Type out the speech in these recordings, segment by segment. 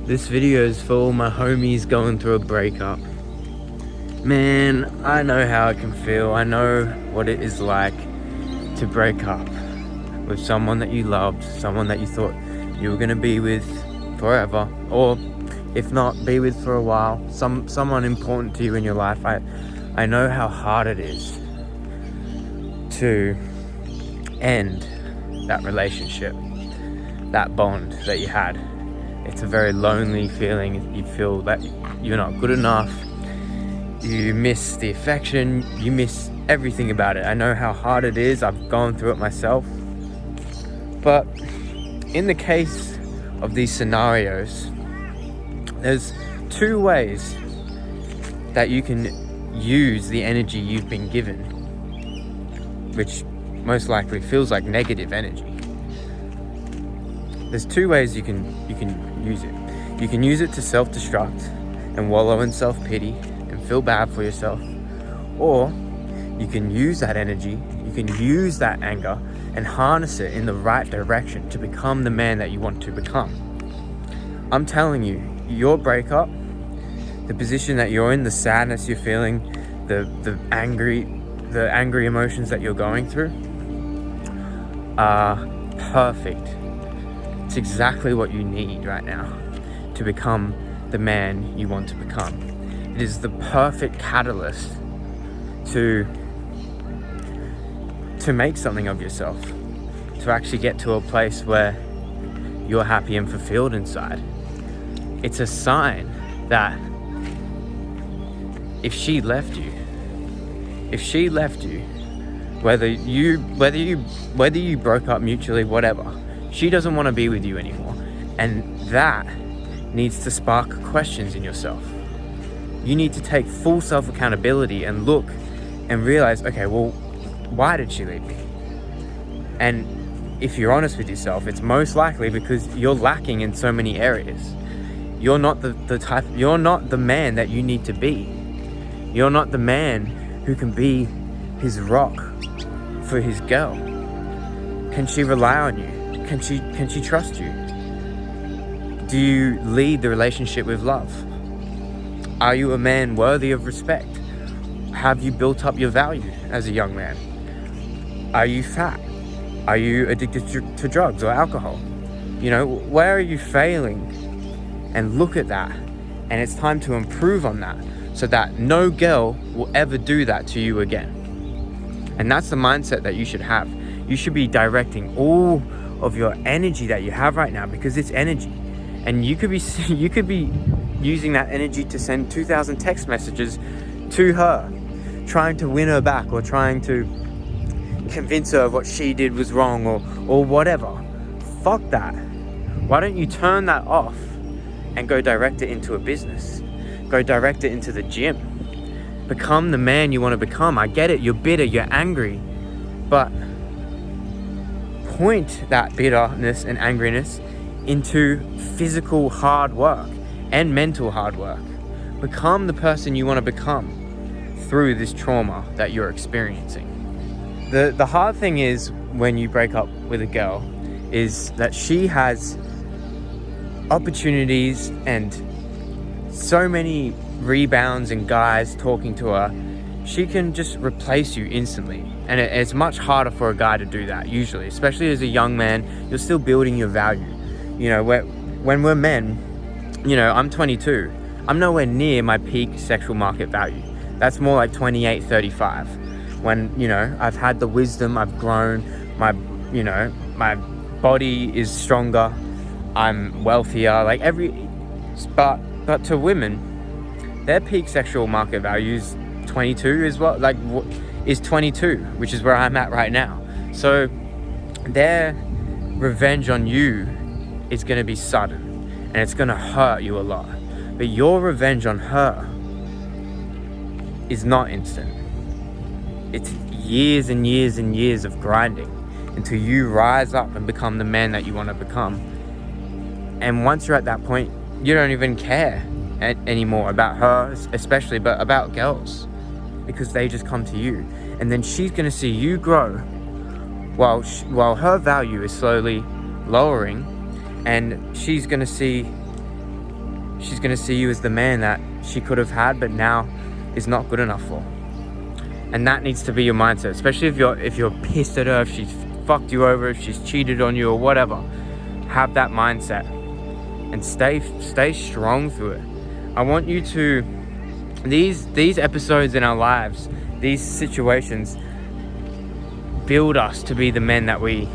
This video is for all my homies going through a breakup. Man, I know how it can feel. I know what it is like to break up with someone that you loved, someone that you thought you were going to be with forever, or if not, be with for a while, someone important to you in your life. I know how hard it is to end that relationship, that bond that you had. It's a very lonely feeling. You feel that you're not good enough. You miss the affection. You miss everything about it. I know how hard it is. I've gone through it myself. But in the case of these scenarios, there's two ways that you can use the energy you've been given, which most likely feels like negative energy. There's two ways you can use it. You can use it to self-destruct and wallow in self-pity and feel bad for yourself, or you can use that energy, you can use that anger and harness it in the right direction to become the man that you want to become. I'm telling you, your breakup, the position that you're in, the sadness you're feeling, the angry emotions that you're going through are perfect. It's exactly what you need right now to become the man you want to become. It is the perfect catalyst to make something of yourself, to actually get to a place where you're happy and fulfilled inside. It's a sign that if she left you, whether you broke up mutually, whatever, she doesn't want to be with you anymore. And that needs to spark questions in yourself. You need to take full self-accountability and look and realize, okay, well, why did she leave me? And if you're honest with yourself, it's most likely because you're lacking in so many areas. You're not you're not the man that you need to be. You're not the man who can be his rock for his girl. Can she rely on you? Can she trust you? Do you lead the relationship with love? Are you a man worthy of respect? Have you built up your value as a young man? Are you fat? Are you addicted to drugs or alcohol? You know, where are you failing? And look at that. And it's time to improve on that so that no girl will ever do that to you again. And that's the mindset that you should have. You should be directing all of your energy that you have right now, because it's energy. And you could be using that energy to send 2,000 text messages to her, trying to win her back or trying to convince her of what she did was wrong or whatever. Fuck that. Why don't you turn that off and go direct it into a business? Go direct it into the gym. Become the man you want to become. I get it, you're bitter, you're angry, but point that bitterness and angriness into physical hard work and mental hard work. Become the person you want to become through this trauma that you're experiencing. The hard thing is when you break up with a girl is that she has opportunities and so many rebounds and guys talking to her. She can just replace you instantly. And it's much harder for a guy to do that usually, especially as a young man. You're still building your value. You know, when we're men, you know, I'm 22. I'm nowhere near my peak sexual market value. That's more like 28, 35. When, you know, I've had the wisdom, I've grown, my body is stronger, I'm wealthier, but to women, their peak sexual market value is 22 is what, like, is 22, which is where I'm at right now. So their revenge on you is going to be sudden and it's going to hurt you a lot. But your revenge on her is not instant. It's years and years and years of grinding until you rise up and become the man that you want to become. And once you're at that point, you don't even care anymore about her, especially, but about girls, because they just come to you. And then she's going to see you grow while her value is slowly lowering, and she's going to see She's going to see you as the man that she could have had, but now is not good enough for. And that needs to be your mindset, especially if you're pissed at her, if she's fucked you over, if she's cheated on you or whatever. Have that mindset and stay strong through it. I want you to, these episodes in our lives, these situations build us to be the men that we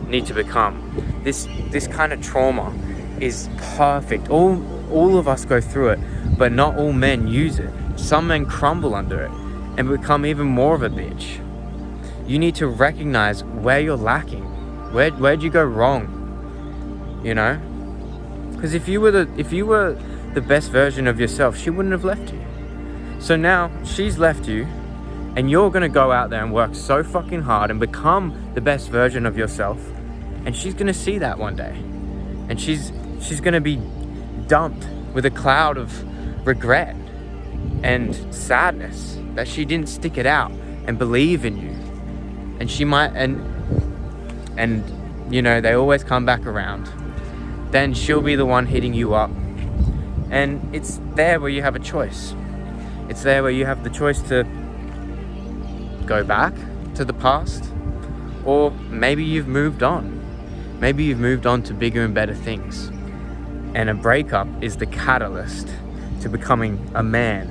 need to become. This kind of trauma is perfect. All of us go through it, but not all men use it. Some men crumble under it and become even more of a bitch. You need to recognize where you're lacking. Where'd you go wrong? You know? Because if you were the best version of yourself, she wouldn't have left you. So now she's left you, and you're gonna go out there and work so fucking hard and become the best version of yourself, and she's gonna see that one day, and she's gonna be dumped with a cloud of regret and sadness that she didn't stick it out and believe in you. And she might, and you know, they always come back around. Then she'll be the one hitting you up. And it's there where you have a choice. It's there where you have the choice to go back to the past, or maybe you've moved on. Maybe you've moved on to bigger and better things. And a breakup is the catalyst to becoming a man,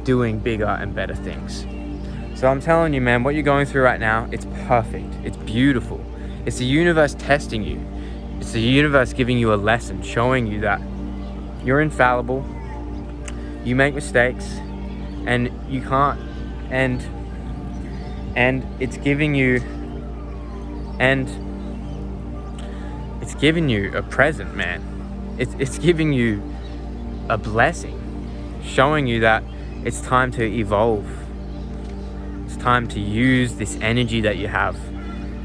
doing bigger and better things. So I'm telling you, man, what you're going through right now, it's perfect. It's beautiful. It's the universe testing you. It's the universe giving you a lesson, showing you that you're infallible, you make mistakes, and you can't, and it's giving you a present, man. It's giving you a blessing, showing you that it's time to evolve. It's time to use this energy that you have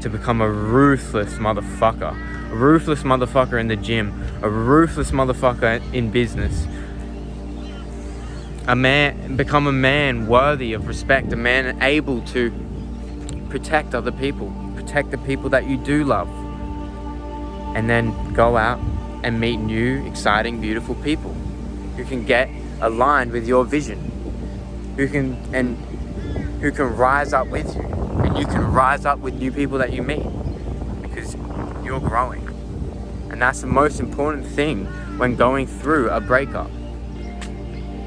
to become a ruthless motherfucker. A ruthless motherfucker in the gym. A ruthless motherfucker in business. Become a man worthy of respect. A man able to protect other people. Protect the people that you do love. And then go out and meet new, exciting, beautiful people who can get aligned with your vision. Who can rise up with you. And you can rise up with new people that you meet. Because you're growing. And that's the most important thing when going through a breakup.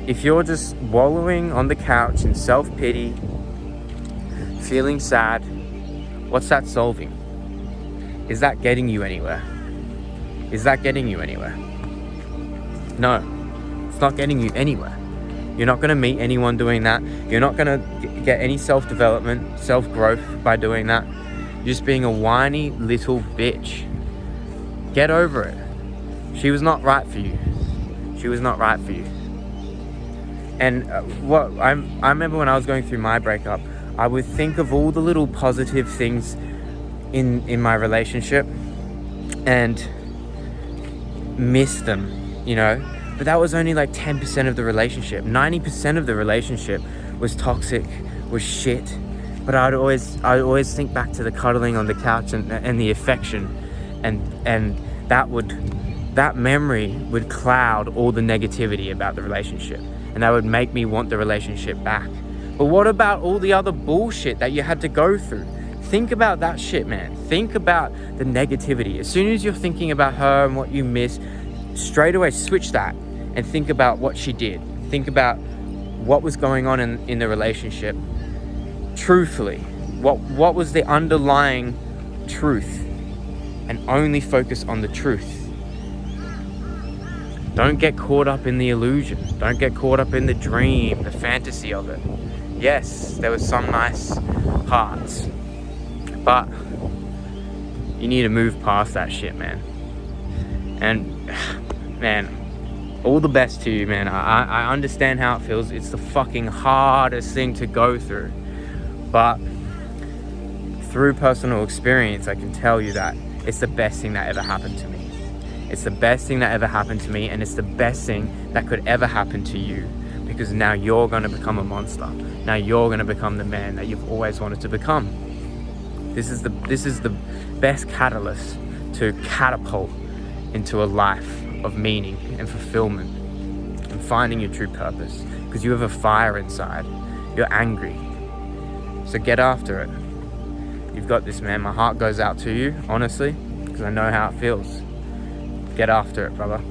If you're just wallowing on the couch in self-pity, feeling sad, what's that solving? Is that getting you anywhere? Is that getting you anywhere? No, it's not getting you anywhere. You're not going to meet anyone doing that. You're not going to get any self-development, self-growth by doing that. You're just being a whiny little bitch. Get over it. She was not right for you. She was not right for you. And I remember when I was going through my breakup, I would think of all the little positive things in my relationship and miss them, you know. But that was only like 10% of the relationship. 90% of the relationship was toxic, was shit. But I'd always think back to the cuddling on the couch and the affection, and that memory would cloud all the negativity about the relationship, and that would make me want the relationship back. But what about all the other bullshit that you had to go through? Think about that shit, man. Think about the negativity. As soon as you're thinking about her and what you miss, straight away switch that and think about what she did. Think about what was going on in the relationship. Truthfully, what was the underlying truth, and only focus on the truth. Don't get caught up in the illusion. Don't get caught up in the dream, the fantasy of it. Yes, there was some nice parts, but you need to move past that shit, man. And man, all the best to you, man. I understand how it feels. It's the fucking hardest thing to go through. But through personal experience, I can tell you that it's the best thing that ever happened to me. It's the best thing that ever happened to me, and it's the best thing that could ever happen to you, because now you're going to become a monster. Now you're going to become the man that you've always wanted to become. This is the best catalyst to catapult into a life of meaning and fulfillment and finding your true purpose, because you have a fire inside. You're angry. So get after it. You've got this, man. My heart goes out to you, honestly, because I know how it feels. Get after it, brother.